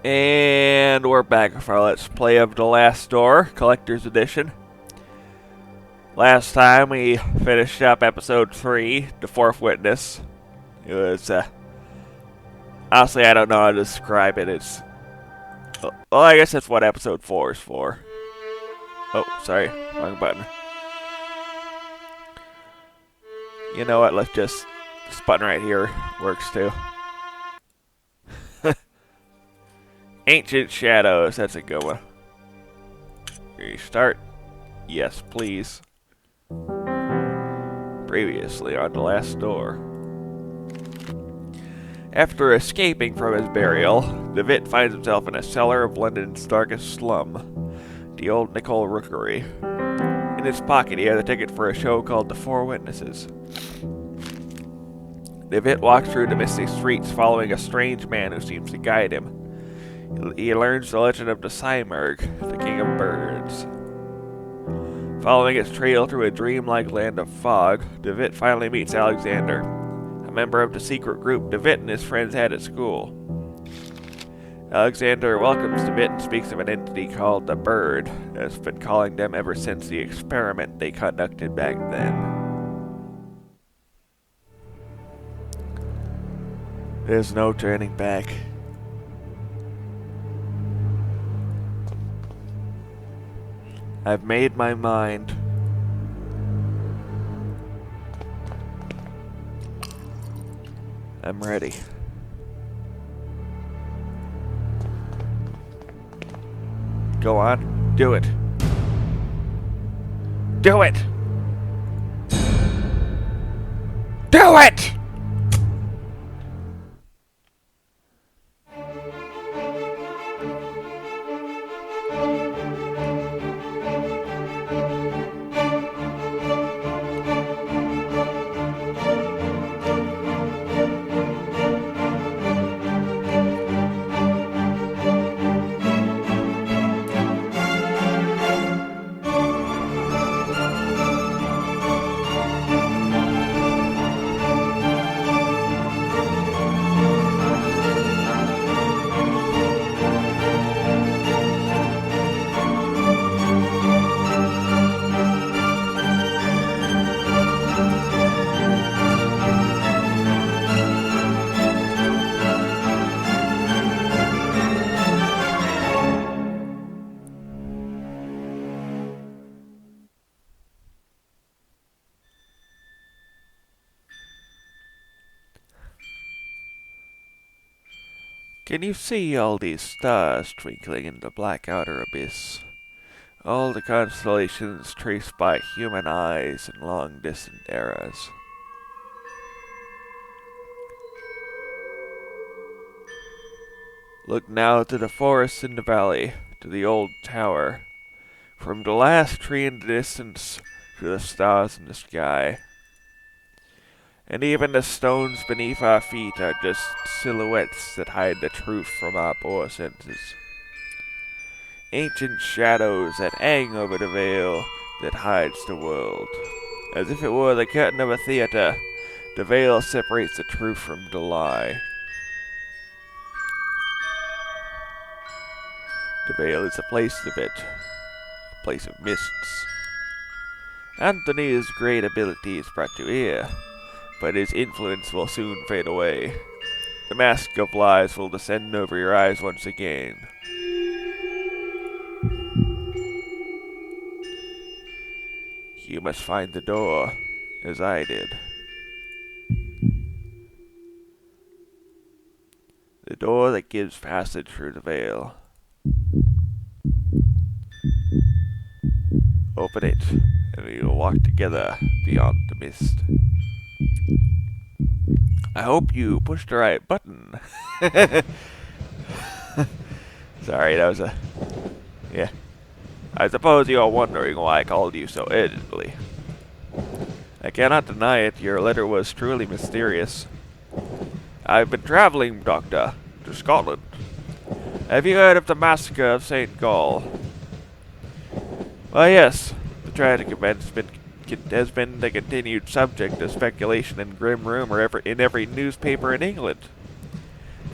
And we're back for our Let's Play of The Last Door, Collector's Edition. Last time we finished up episode 3, The Fourth Witness. It was, honestly, I don't know how to describe it. It's, well, I guess that's what episode 4 is for. Oh, sorry, wrong button. You know what, let's just, this button right here works too. Ancient Shadows, that's a good one. Restart. Yes, please. Previously on The Last Door. After escaping from his burial, DeVitt finds himself in a cellar of London's darkest slum, the old Nicole Rookery. In his pocket he has a ticket for a show called The Four Witnesses. DeVitt walks through the misty streets following a strange man who seems to guide him. He learns the legend of the Simurgh, the king of birds. Following its trail through a dreamlike land of fog, DeVitt finally meets Alexander, a member of the secret group DeVitt and his friends had at school. Alexander welcomes DeVitt and speaks of an entity called the Bird, that's been calling them ever since the experiment they conducted back then. There's no turning back. I've made my mind. I'm ready. Go on, do it. Do it! Do it! Can you see all these stars twinkling in the black outer abyss? All the constellations traced by human eyes in long-distant eras. Look now to the forests in the valley, to the old tower. From the last tree in the distance to the stars in the sky. And even the stones beneath our feet are just silhouettes that hide the truth from our poor senses. Ancient shadows that hang over the veil that hides the world. As if it were the curtain of a theater, the veil separates the truth from the lie. The veil is a place of it, a place of mists. Anthony's great abilities brought you here, but his influence will soon fade away. The mask of lies will descend over your eyes once again. You must find the door, as I did. The door that gives passage through the veil. Open it, and we will walk together beyond the mist. I hope you pushed the right button. Sorry, that was a... yeah. I suppose you are wondering why I called you so urgently. I cannot deny it, your letter was truly mysterious. I've been traveling, Doctor, to Scotland. Have you heard of the massacre of St. Gall? Well, yes. The tragic event has been the continued subject of speculation and grim rumor in every newspaper in England.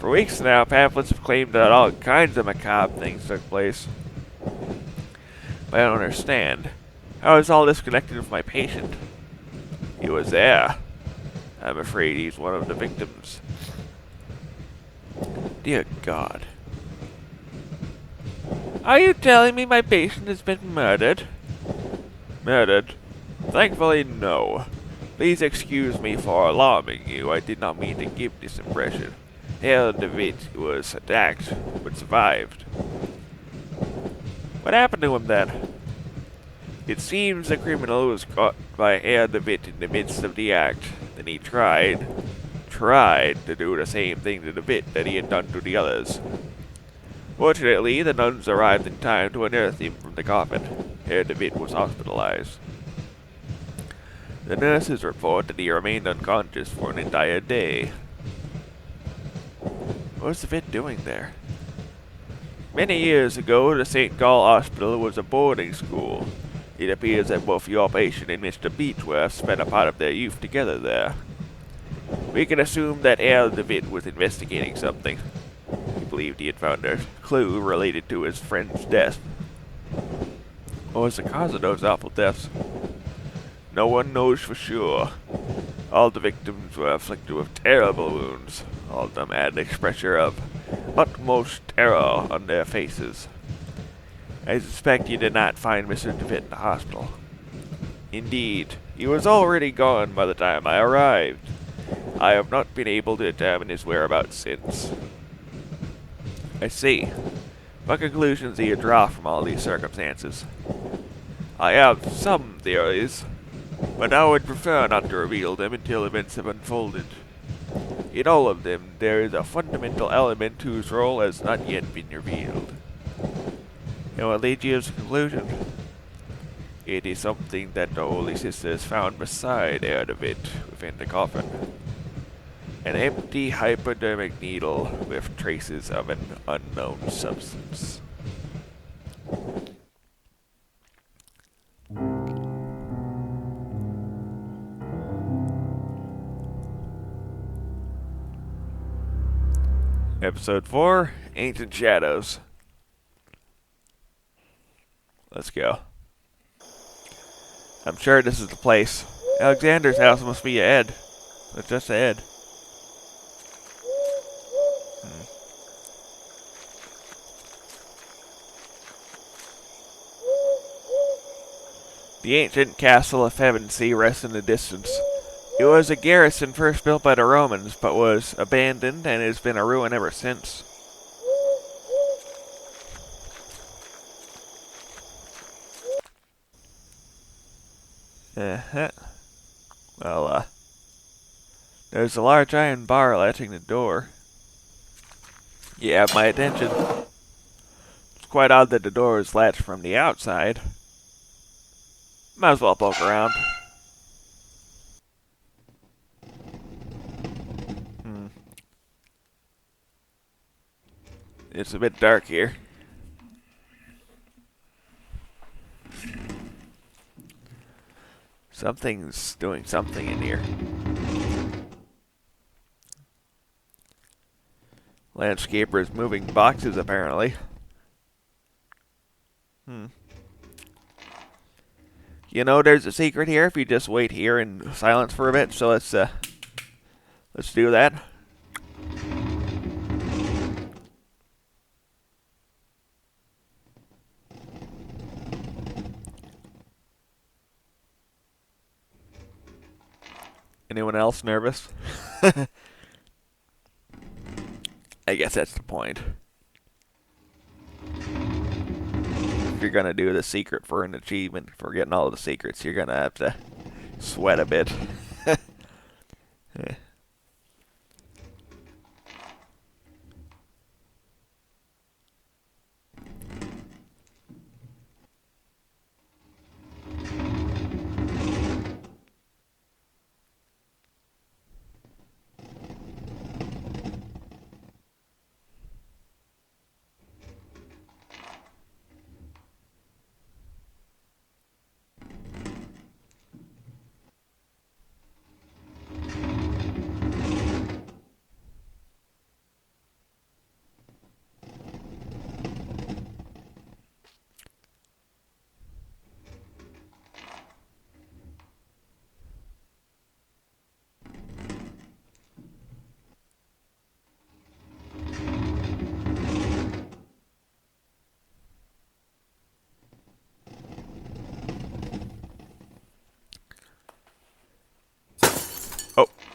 For weeks now, pamphlets have claimed that all kinds of macabre things took place. But I don't understand. How is all this connected with my patient? He was there. I'm afraid he's one of the victims. Dear God. Are you telling me my patient has been murdered? Murdered? Thankfully, no. Please excuse me for alarming you. I did not mean to give this impression. Herr de Witt was attacked, but survived. What happened to him then? It seems the criminal was caught by Herr de Witt in the midst of the act. Then he tried to do the same thing to de Witt that he had done to the others. Fortunately, the nuns arrived in time to unearth him from the coffin. Herr de Witt was hospitalized. The nurses report that he remained unconscious for an entire day. What was de Witt doing there? Many years ago, the St. Gall Hospital was a boarding school. It appears that both your patient and Mr. Beechworth spent a part of their youth together there. We can assume that Herr de Witt was investigating something. He believed he had found a clue related to his friend's death. What was the cause of those awful deaths? No one knows for sure. All the victims were afflicted with terrible wounds. All of them had an expression of utmost terror on their faces. I suspect you did not find Mr. de Witt in the hospital. Indeed, he was already gone by the time I arrived. I have not been able to determine his whereabouts since. I see. What conclusions do you draw from all these circumstances? I have some theories, but I would prefer not to reveal them until events have unfolded. In all of them, there is a fundamental element whose role has not yet been revealed. And what leads you to this conclusion? It is something that the Holy Sisters found beside Herr de Witt within the coffin. An empty hypodermic needle with traces of an unknown substance. Episode 4, Ancient Shadows. Let's go. I'm sure this is the place. Alexander's house must be ahead. It's just ahead. The ancient castle of Pevensey rests in the distance. It was a garrison first built by the Romans, but was abandoned and has been a ruin ever since. Well, there's a large iron bar latching the door. You have my attention. It's quite odd that the door is latched from the outside. Might as well poke around. It's a bit dark here. Something's doing something in here. Landscaper is moving boxes, apparently. You know, there's a secret here if you just wait here in silence for a bit. So let's do that. Anyone else nervous? I guess that's the point. If you're gonna do the secret for an achievement, for getting all the secrets, you're gonna have to sweat a bit. Yeah.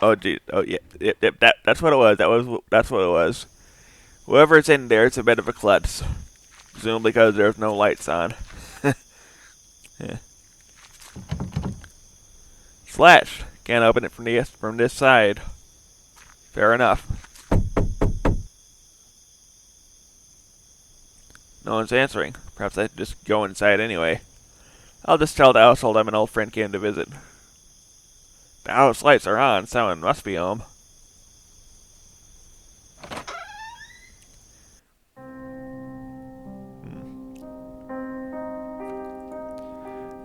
Oh, gee. Oh, yeah. That's what it was. That's what it was. Whoever's in there, it's a bit of a klutz. Presumably because there's no lights on. Yeah. Slash. Can't open it from this side. Fair enough. No one's answering. Perhaps I should just go inside anyway. I'll just tell the household I'm an old friend came to visit. The house lights are on. Someone must be home.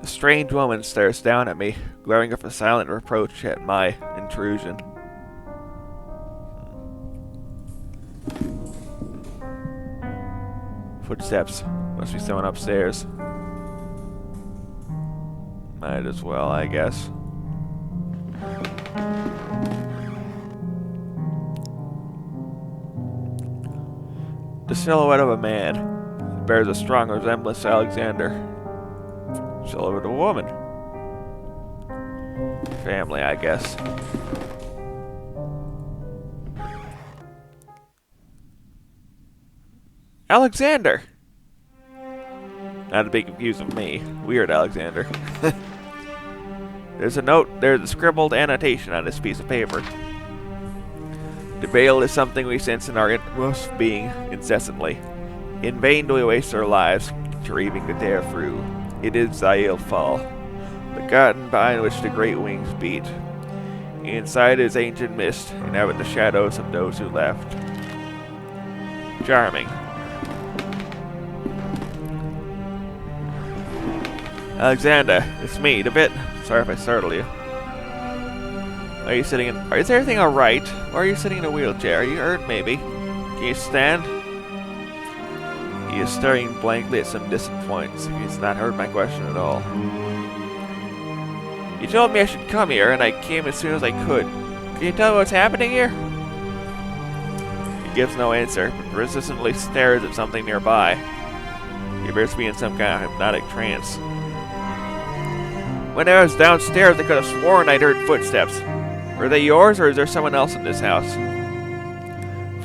A strange woman stares down at me, glaring with a silent reproach at my intrusion. Footsteps. Must be someone upstairs. Might as well, I guess. The silhouette of a man. It bears a strong resemblance to Alexander. Silhouette of a woman. Family, I guess. Alexander! Not to be confused with me. Weird Alexander. There's a scribbled annotation on this piece of paper. The veil is something we sense in our innermost being incessantly. In vain do we waste our lives, contriving to tear through. It is thy fall, the garden behind which the great wings beat. Inside is ancient mist, inhabit the shadows of those who left. Charming. Alexander, it's me, the bit. Sorry if I startled you. Are you sitting in... Is everything alright? Or are you sitting in a wheelchair? Are you hurt, maybe? Can you stand? He is staring blankly at some distant points. He's not heard my question at all. You told me I should come here, and I came as soon as I could. Can you tell me what's happening here? He gives no answer, but persistently stares at something nearby. He appears to be in some kind of hypnotic trance. When I was downstairs, I could have sworn I'd heard footsteps. Were they yours, or is there someone else in this house?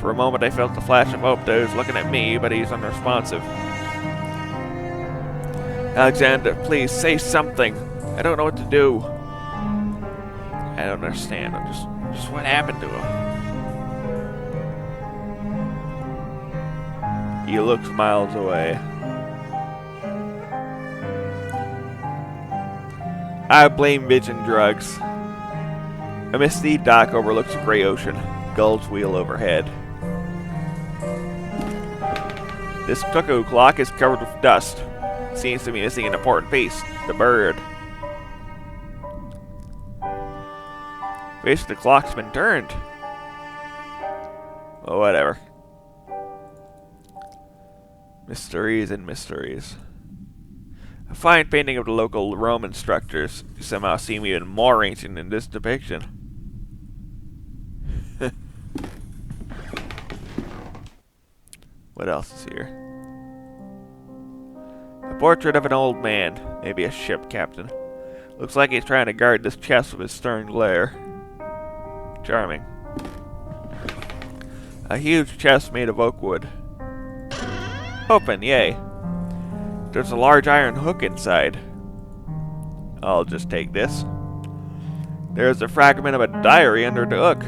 For a moment, I felt the flash of hope that he was looking at me, but he's unresponsive. Alexander, please, say something. I don't know what to do. I don't understand. Just what happened to him? He looks miles away. I blame vision drugs. A misty dock overlooks a gray ocean. Gulls wheel overhead. This cuckoo clock is covered with dust. Seems to be missing an important piece. The bird. Face of the clock's been turned. Well, whatever. Mysteries and mysteries. A fine painting of the local Roman structures somehow seem even more ancient in this depiction. What else is here? A portrait of an old man, maybe a ship captain. Looks like he's trying to guard this chest with his stern glare. Charming. A huge chest made of oak wood. Open, yay. There's a large iron hook inside. I'll just take this. There's a fragment of a diary under the hook.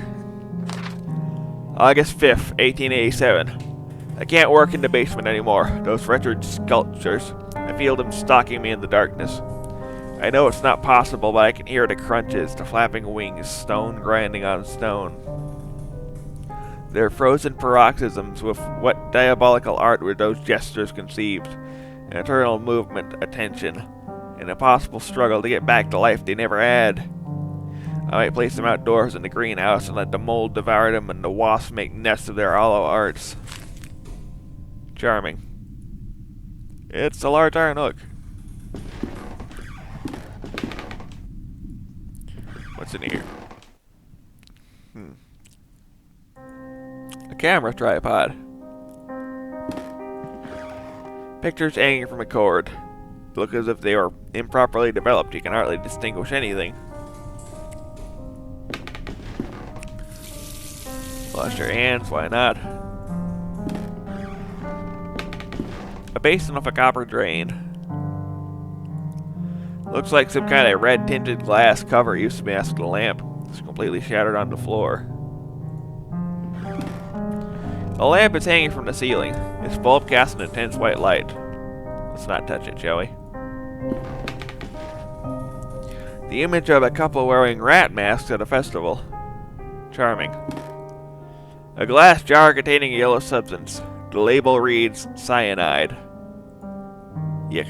August 5th, 1887. I can't work in the basement anymore. Those wretched sculptures. I feel them stalking me in the darkness. I know it's not possible, but I can hear the crunches, the flapping wings, stone grinding on stone. They're frozen paroxysms with what diabolical art were those gestures conceived? An eternal movement, attention, an impossible struggle to get back to life they never had. I might place them outdoors in the greenhouse and let the mold devour them and the wasps make nests of their hollow arts. Charming. It's a large iron hook. What's in here? A camera tripod. Pictures hanging from a cord. Look as if they were improperly developed. You can hardly distinguish anything. Wash your hands, why not? A basin with a copper drain. Looks like some kind of red tinted glass cover used to mask the lamp. It's completely shattered on the floor. A lamp is hanging from the ceiling. Its bulb casts an intense white light. Let's not touch it, shall we? The image of a couple wearing rat masks at a festival. Charming. A glass jar containing a yellow substance. The label reads cyanide. Yuck.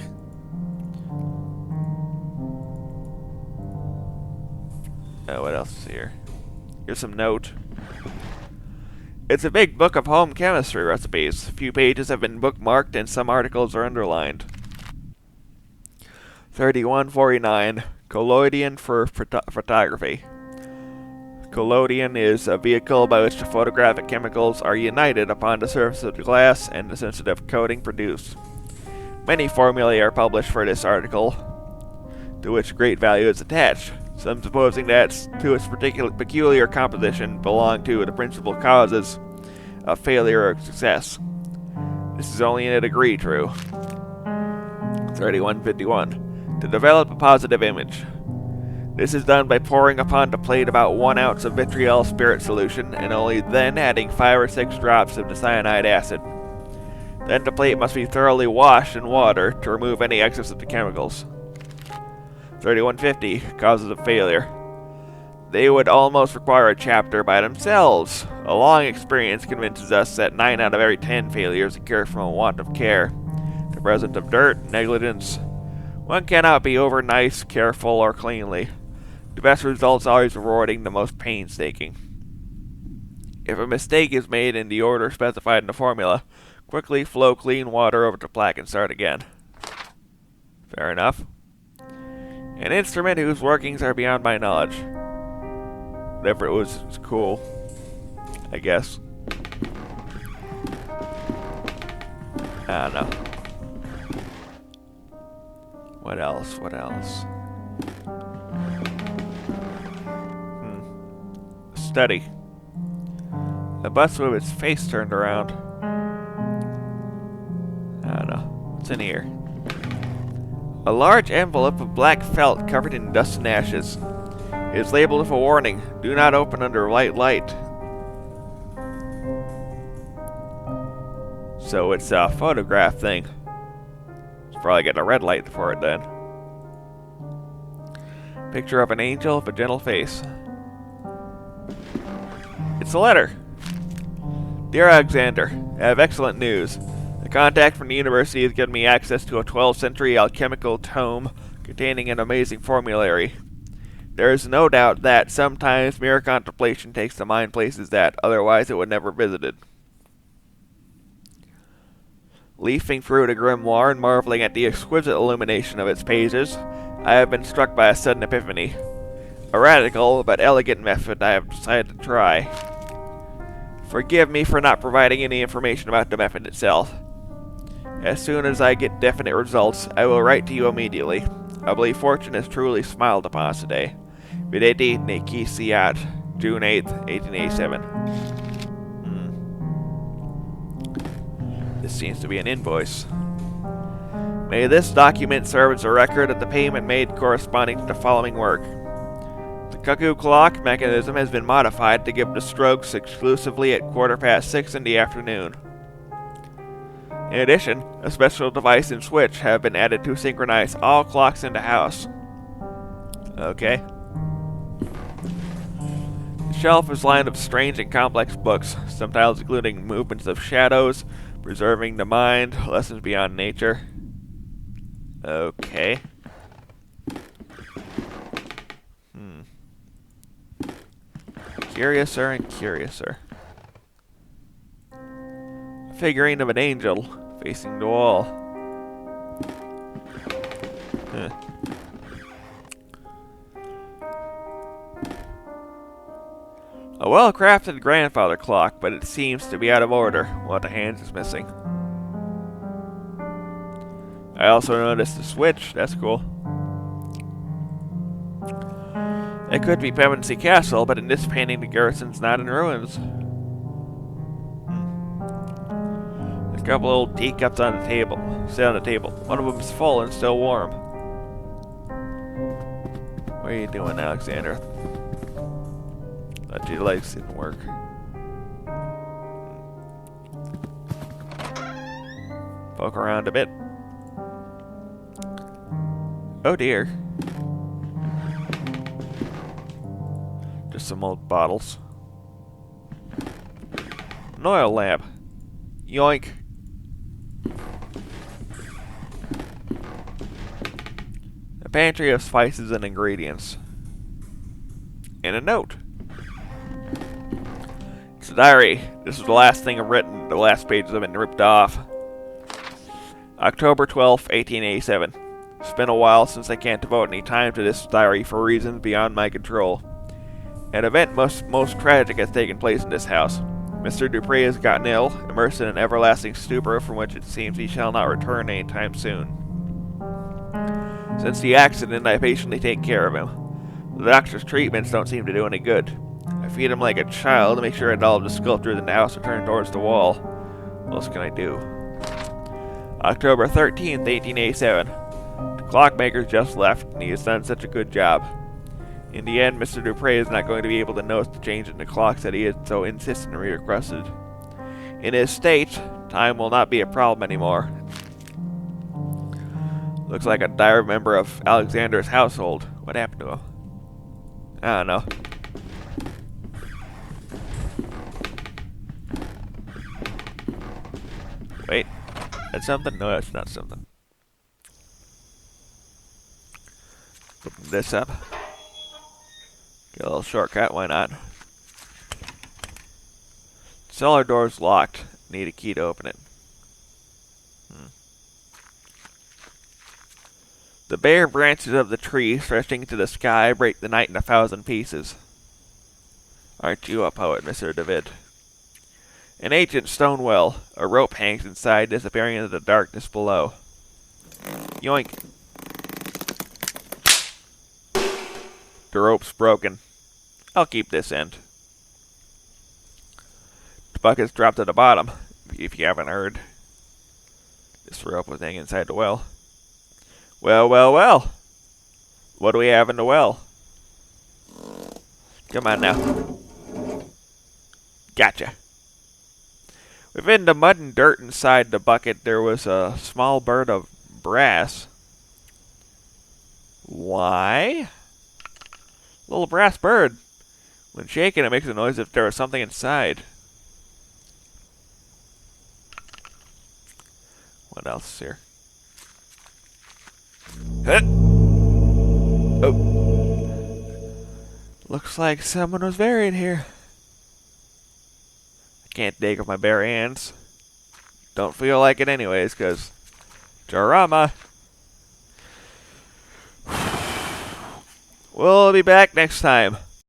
Oh, what else is here? Here's some note. It's a big book of home chemistry recipes. A few pages have been bookmarked and some articles are underlined. 3149. Collodion for photography. Collodion is a vehicle by which the photographic chemicals are united upon the surface of the glass and the sensitive coating produced. Many formulae are published for this article, to which great value is attached. Some supposing that to its peculiar composition belong to the principal causes of failure or success. This is only in a degree true. 3151. To develop a positive image. This is done by pouring upon the plate about 1 ounce of vitriol spirit solution and only then adding 5 or 6 drops of the cyanide acid. Then the plate must be thoroughly washed in water to remove any excess of the chemicals. 3150. Causes of failure. They would almost require a chapter by themselves. A long experience convinces us that 9 out of every 10 failures occur from a want of care, the presence of dirt, negligence. One cannot be over nice, careful, or cleanly. The best results always rewarding the most painstaking. If a mistake is made in the order specified in the formula, quickly flow clean water over the plaque and start again. Fair enough. An instrument whose workings are beyond my knowledge. Whatever it was, it's cool. I guess. I don't know. What else? What else? Study. A bus with its face turned around. I don't know. What's in here? A large envelope of black felt covered in dust and ashes. It is labeled with a warning. Do not open under white light. So it's a photograph thing. Probably get a red light for it then. Picture of an angel with a gentle face. It's a letter. Dear Alexander, I have excellent news. A contact from the university has given me access to a 12th century alchemical tome containing an amazing formulary. There is no doubt that sometimes mere contemplation takes the mind places that otherwise it would never visited. Leafing through the grimoire and marveling at the exquisite illumination of its pages, I have been struck by a sudden epiphany. A radical but elegant method I have decided to try. Forgive me for not providing any information about the method itself. As soon as I get definite results, I will write to you immediately. I believe fortune has truly smiled upon us today. Videti Nekisiat, June 8th, 1887. This seems to be an invoice. May this document serve as a record of the payment made corresponding to the following work. The cuckoo clock mechanism has been modified to give the strokes exclusively at 6:15 in the afternoon. In addition, a special device and switch have been added to synchronize all clocks in the house. Okay. The shelf is lined with strange and complex books, some titles including Movements of Shadows, Preserving the Mind, Lessons Beyond Nature. Okay. Curiouser and curiouser. A figurine of an angel facing the wall. A well-crafted grandfather clock, but it seems to be out of order. One of the hands is missing. I also noticed the switch. That's cool. It could be Pevensey Castle, but in this painting the garrison's not in ruins. Couple old teacups on the table. Sit on the table. One of them's full and still warm. What are you doing, Alexander? Thought your legs didn't work. Poke around a bit. Oh dear. Just some old bottles. An oil lamp. Yoink. A pantry of spices and ingredients. And a note. It's a diary. This is the last thing I've written. The last pages have been ripped off. October 12th, 1887. It's been a while since I can't devote any time to this diary for reasons beyond my control. An event most tragic has taken place in this house. Mr. Dupree has gotten ill, immersed in an everlasting stupor from which it seems he shall not return any time soon. Since the accident, I patiently take care of him. The doctor's treatments don't seem to do any good. I feed him like a child to make sure that all of the sculptures in the house are turned towards the wall. What else can I do? October 13th, 1887. The clockmaker's just left, and he has done such a good job. In the end, Mr. Dupree is not going to be able to notice the change in the clocks that he had so insistently requested. In his state, time will not be a problem anymore. Looks like a dire member of Alexander's household. What happened to him? I don't know. Wait, that's something? No, that's not something. Open this up. Get a little shortcut, why not? Cellar door's locked. Need a key to open it. The bare branches of the tree stretching to the sky break the night in 1,000 pieces. Aren't you a poet, Mr. David? An ancient stone well. A rope hangs inside, disappearing into the darkness below. Yoink. The rope's broken. I'll keep this end. The bucket's dropped at the bottom, if you haven't heard. This rope was hanging inside the well. Well, well, well. What do we have in the well? Come on now. Gotcha. Within the mud and dirt inside the bucket, there was a small bird of brass. Why? Little brass bird. When shaken, it makes a noise if there was something inside. What else is here? Huh. Oh. Looks like someone was buried here. I can't dig with my bare hands. Don't feel like it anyways, because drama. We'll be back next time.